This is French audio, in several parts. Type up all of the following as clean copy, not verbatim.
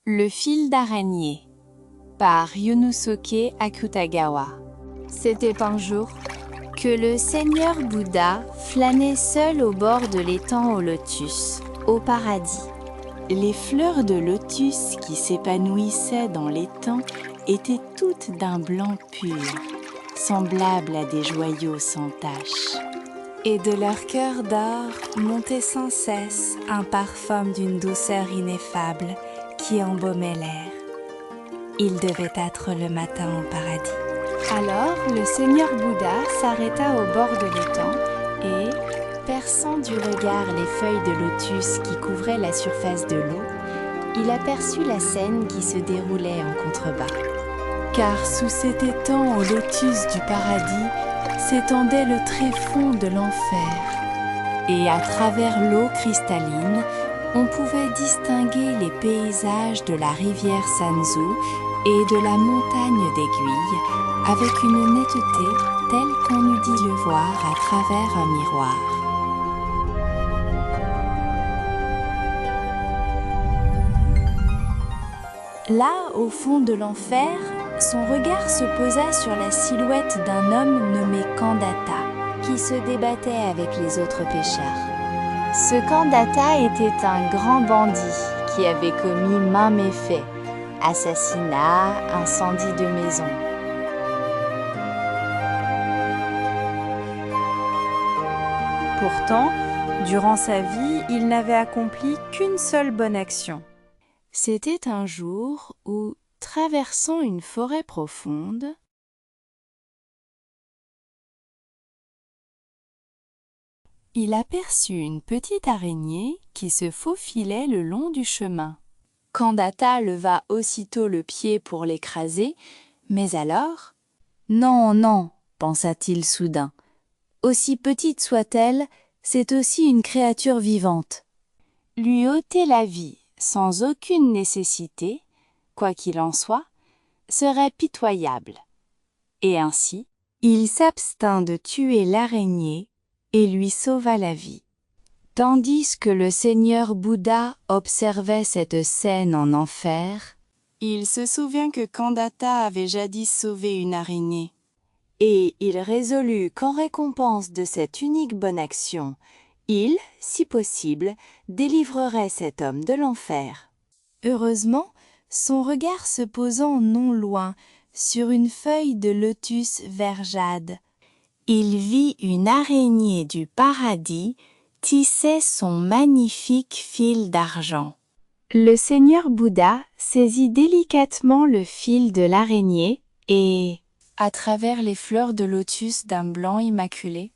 Le fil d'araignée par Yunosuke Akutagawa. C'était un jour que le Seigneur Bouddha flânait seul au bord de l'étang au lotus, au paradis. Les fleurs de lotus qui s'épanouissaient dans l'étang étaient toutes d'un blanc pur, semblables à des joyaux sans tache. Et de leur cœur d'or montait sans cesse un parfum d'une douceur ineffable qui embaumait l'air. Il devait être le matin au paradis. Alors le Seigneur Bouddha s'arrêta au bord de l'étang et, perçant du regard les feuilles de lotus qui couvraient la surface de l'eau, il aperçut la scène qui se déroulait en contrebas. Car sous cet étang au lotus du paradis s'étendait le tréfonds de l'enfer. Et à travers l'eau cristalline, on pouvait distinguer les paysages de la rivière Sanzu et de la montagne d'Aiguille avec une netteté telle qu'on eût dit le voir à travers un miroir. Là, au fond de l'enfer, son regard se posa sur la silhouette d'un homme nommé Kandata, qui se débattait avec les autres pêcheurs. Ce Kandata était un grand bandit qui avait commis maints méfaits, assassinat, incendie de maison. Pourtant, durant sa vie, il n'avait accompli qu'une seule bonne action. C'était un jour où, traversant une forêt profonde, il aperçut une petite araignée qui se faufilait le long du chemin. Kandata leva aussitôt le pied pour l'écraser, mais alors... « Non, non, pensa-t-il soudain. Aussi petite soit-elle, c'est aussi une créature vivante. Lui ôter la vie sans aucune nécessité, quoi qu'il en soit, serait pitoyable. » Et ainsi, il s'abstint de tuer l'araignée et lui sauva la vie. Tandis que le Seigneur Bouddha observait cette scène en enfer, il se souvint que Kandata avait jadis sauvé une araignée, et il résolut qu'en récompense de cette unique bonne action, il, si possible, délivrerait cet homme de l'enfer. Heureusement, son regard se posant non loin sur une feuille de lotus vert jade, il vit une araignée du paradis tisser son magnifique fil d'argent. Le Seigneur Bouddha saisit délicatement le fil de l'araignée et, à travers les fleurs de lotus d'un blanc immaculé,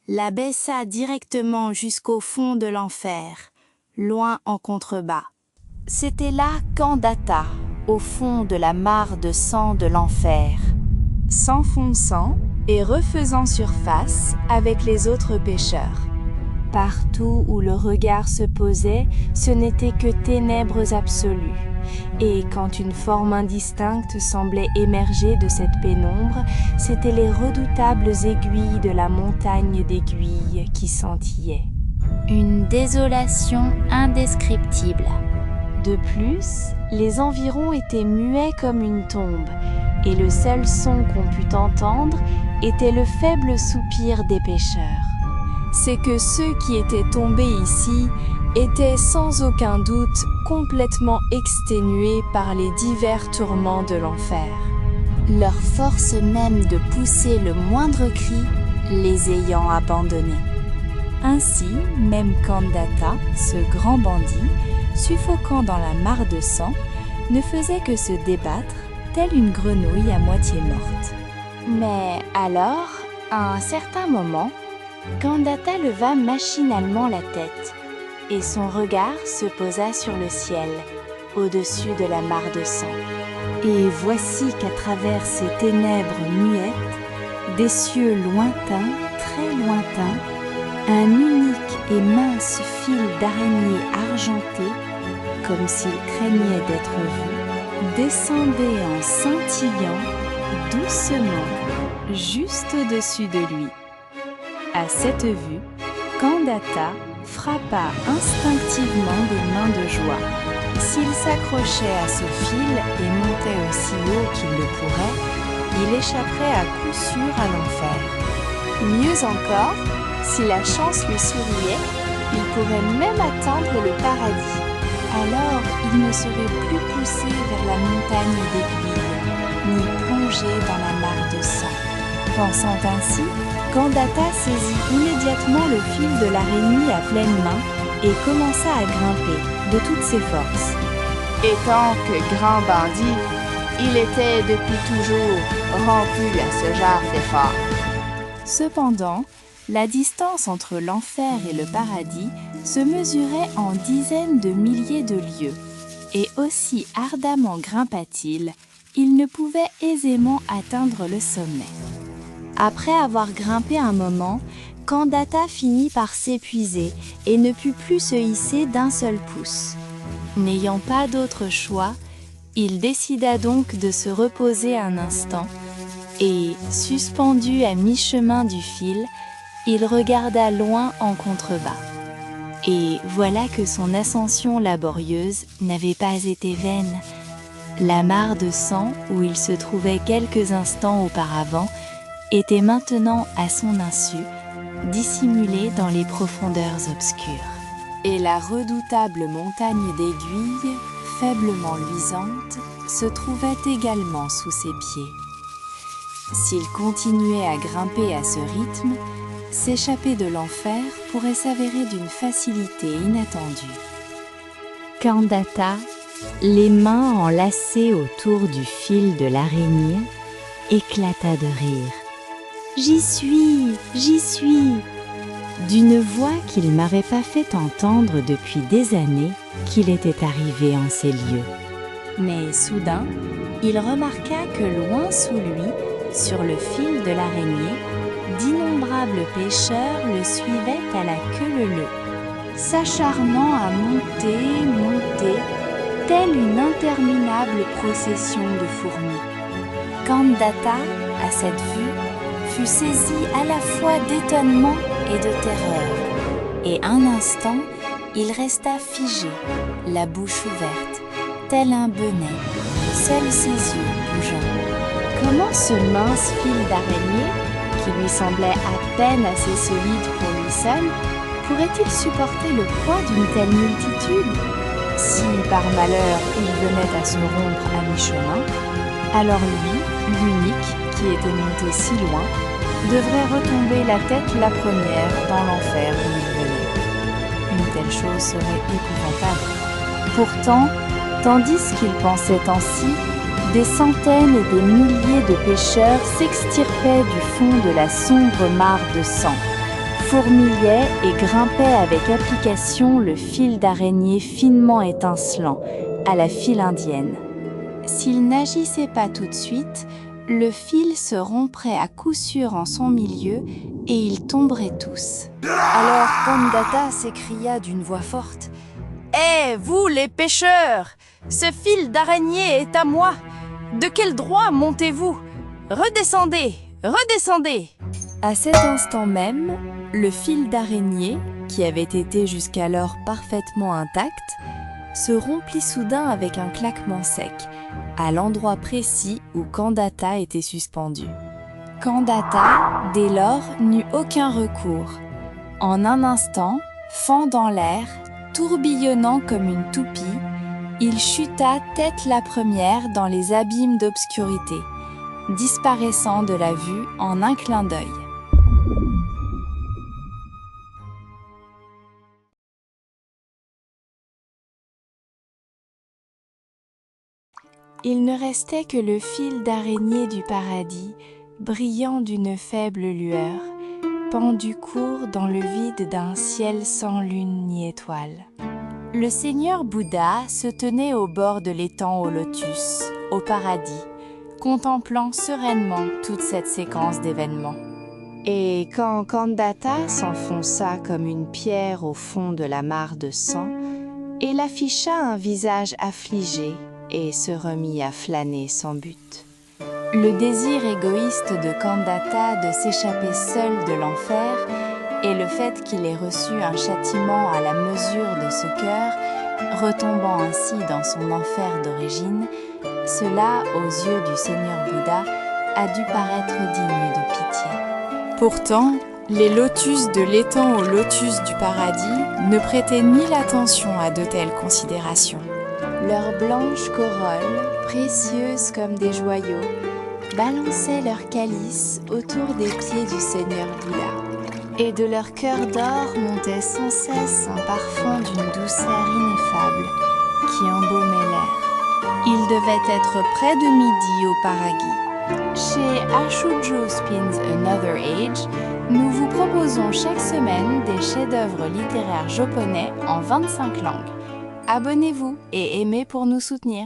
la baissa directement jusqu'au fond de l'enfer, loin en contrebas. C'était là Kandata, au fond de la mare de sang de l'enfer, s'enfonçant et refaisant surface avec les autres pêcheurs. Partout où le regard se posait, ce n'était que ténèbres absolues. Et quand une forme indistincte semblait émerger de cette pénombre, c'étaient les redoutables aiguilles de la montagne d'Aiguille qui scintillaient. Une désolation indescriptible. De plus, les environs étaient muets comme une tombe, et le seul son qu'on put entendre était le faible soupir des pêcheurs. C'est que ceux qui étaient tombés ici étaient sans aucun doute complètement exténués par les divers tourments de l'enfer, leur force même de pousser le moindre cri les ayant abandonnés. Ainsi, même Kandata, ce grand bandit, suffoquant dans la mare de sang, ne faisait que se débattre, telle une grenouille à moitié morte. Mais alors, à un certain moment, Kandata leva machinalement la tête, et son regard se posa sur le ciel, au-dessus de la mare de sang. Et voici qu'à travers ces ténèbres muettes, des cieux lointains, très lointains, un unique et mince fil d'araignée argenté, comme s'il craignait d'être vu, descendait en scintillant, doucement, juste au-dessus de lui. À cette vue, Kandata frappa instinctivement des mains de joie. S'il s'accrochait à ce fil et montait aussi haut qu'il le pourrait, il échapperait à coup sûr à l'enfer. Mieux encore, si la chance lui souriait, il pourrait même atteindre le paradis. Alors, il ne serait plus poussé vers la montagne d'aiguilles, ni plongé dans la mare de sang. Pensant ainsi, Kandata saisit immédiatement le fil de l'araignée à pleine main et commença à grimper de toutes ses forces. Étant que grand bandit, il était depuis toujours rompu à ce genre d'effort. Cependant, la distance entre l'enfer et le paradis se mesurait en dizaines de milliers de lieues, et aussi ardemment grimpa-t-il, il ne pouvait aisément atteindre le sommet. Après avoir grimpé un moment, Kandata finit par s'épuiser et ne put plus se hisser d'un seul pouce. N'ayant pas d'autre choix, il décida donc de se reposer un instant et, suspendu à mi-chemin du fil, il regarda loin en contrebas. Et voilà que son ascension laborieuse n'avait pas été vaine. La mare de sang où il se trouvait quelques instants auparavant était maintenant à son insu, dissimulée dans les profondeurs obscures. Et la redoutable montagne d'aiguilles, faiblement luisante, se trouvait également sous ses pieds. S'il continuait à grimper à ce rythme, s'échapper de l'enfer pourrait s'avérer d'une facilité inattendue. Kandata, les mains enlacées autour du fil de l'araignée, éclata de rire. « J'y suis, j'y suis !» d'une voix qu'il m'avait pas fait entendre depuis des années qu'il était arrivé en ces lieux. Mais soudain, il remarqua que loin sous lui, sur le fil de l'araignée, d'innombrables pêcheurs le suivaient à la queue leu-leu, s'acharnant à monter, telle une interminable procession de fourmis. Kandata, à cette vue, fut saisi à la fois d'étonnement et de terreur, et un instant, il resta figé, la bouche ouverte, tel un benet, seuls ses yeux bougeant. Comment ce mince fil d'araignée, qui lui semblait à peine assez solide pour lui seul, pourrait-il supporter le poids d'une telle multitude? Si par malheur il venait à se rompre à mi-chemin, alors lui, l'unique, qui était monté si loin, devrait retomber la tête la première dans l'enfer où il venait. Une telle chose serait épouvantable. Pourtant, tandis qu'il pensait ainsi, des centaines et des milliers de pêcheurs s'extirpaient du fond de la sombre mare de sang, fourmillaient et grimpaient avec application le fil d'araignée finement étincelant, à la file indienne. S'il n'agissait pas tout de suite, le fil se romprait à coup sûr en son milieu et ils tomberaient tous. Alors Kandata s'écria d'une voix forte. « Hé, vous les pêcheurs! Ce fil d'araignée est à moi! De quel droit montez-vous? Redescendez! Redescendez !» À cet instant même, le fil d'araignée, qui avait été jusqu'alors parfaitement intact, se rompit soudain avec un claquement sec, à l'endroit précis où Kandata était suspendu. Kandata, dès lors, n'eut aucun recours. En un instant, fendant l'air, tourbillonnant comme une toupie, il chuta tête la première dans les abîmes d'obscurité, disparaissant de la vue en un clin d'œil. Il ne restait que le fil d'araignée du paradis, brillant d'une faible lueur, pendu court dans le vide d'un ciel sans lune ni étoile. Le Seigneur Bouddha se tenait au bord de l'étang au lotus, au paradis, contemplant sereinement toute cette séquence d'événements. Et quand Kandata s'enfonça comme une pierre au fond de la mare de sang, il afficha un visage affligé et se remit à flâner sans but. Le désir égoïste de Kandata de s'échapper seul de l'enfer et le fait qu'il ait reçu un châtiment à la mesure de ce cœur retombant ainsi dans son enfer d'origine, cela, aux yeux du Seigneur Bouddha, a dû paraître digne de pitié. Pourtant, les lotus de l'étang aux lotus du paradis ne prêtaient ni l'attention à de telles considérations. Leurs blanches corolles, précieuses comme des joyaux, balançaient leur calice autour des pieds du Seigneur Bouddha. Et de leur cœur d'or montait sans cesse un parfum d'une douceur ineffable qui embaumait l'air. Ils devaient être près de midi au Paragi. Chez Ashujo Spins Another Age, nous vous proposons chaque semaine des chefs-d'œuvre littéraires japonais en 25 langues. Abonnez-vous et aimez pour nous soutenir.